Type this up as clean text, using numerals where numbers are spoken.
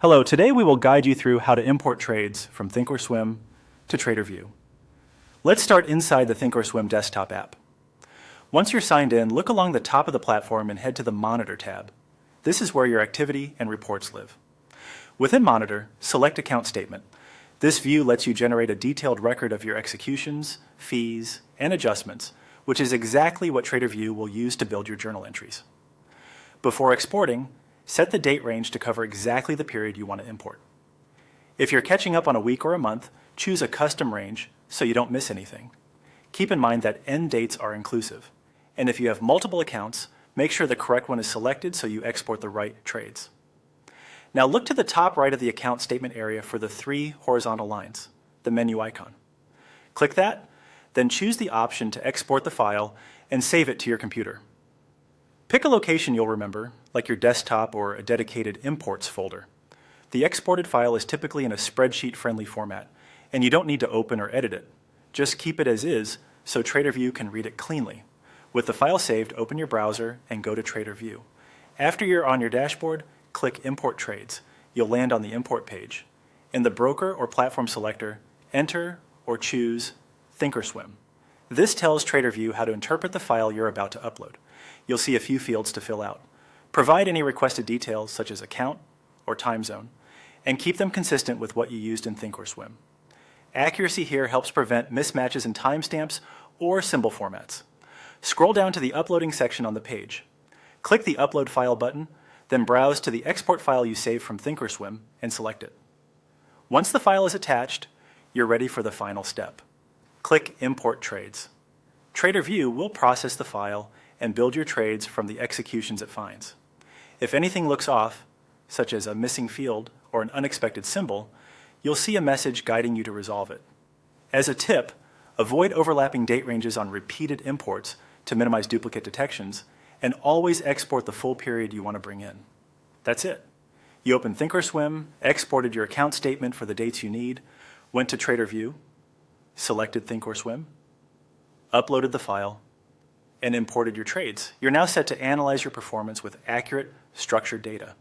Hello, today we will guide you through how to import trades from ThinkorSwim to TraderVue. Let's start inside the ThinkorSwim desktop app. Once you're signed in, look along the top of the platform and head to the Monitor tab. This is where your activity and reports live. Within Monitor, select Account Statement. This view lets you generate a detailed record of your executions, fees, and adjustments, which is exactly what TraderVue will use to build your journal entries. Before exporting, set the date range to cover exactly the period you want to import. If you're catching up on a week or a month, choose a custom range so you don't miss anything. Keep in mind that end dates are inclusive. And if you have multiple accounts, make sure the correct one is selected so you export the right trades. Now look to the top right of the account statement area for the three horizontal lines, the menu icon. Click that, then choose the option to export the file and save it to your computer. Pick a location you'll remember, like your desktop or a dedicated imports folder. The exported file is typically in a spreadsheet-friendly format, and you don't need to open or edit it. Just keep it as is so TraderVue can read it cleanly. With the file saved, open your browser and go to TraderVue. After you're on your dashboard, click Import Trades. You'll land on the import page. In the broker or platform selector, enter or choose ThinkorSwim. This tells TraderVue how to interpret the file you're about to upload. You'll see a few fields to fill out. Provide any requested details such as account or time zone, and keep them consistent with what you used in ThinkorSwim. Accuracy here helps prevent mismatches in timestamps or symbol formats. Scroll down to the uploading section on the page. Click the Upload File button, then browse to the export file you saved from ThinkorSwim and select it. Once the file is attached, you're ready for the final step. Click Import Trades. TraderVue will process the file and build your trades from the executions it finds. If anything looks off, such as a missing field or an unexpected symbol, you'll see a message guiding you to resolve it. As a tip, avoid overlapping date ranges on repeated imports to minimize duplicate detections, and always export the full period you want to bring in. That's it. You opened ThinkorSwim, exported your account statement for the dates you need, went to TraderVue, selected ThinkorSwim, uploaded the file, and imported your trades. You're now set to analyze your performance with accurate, structured data.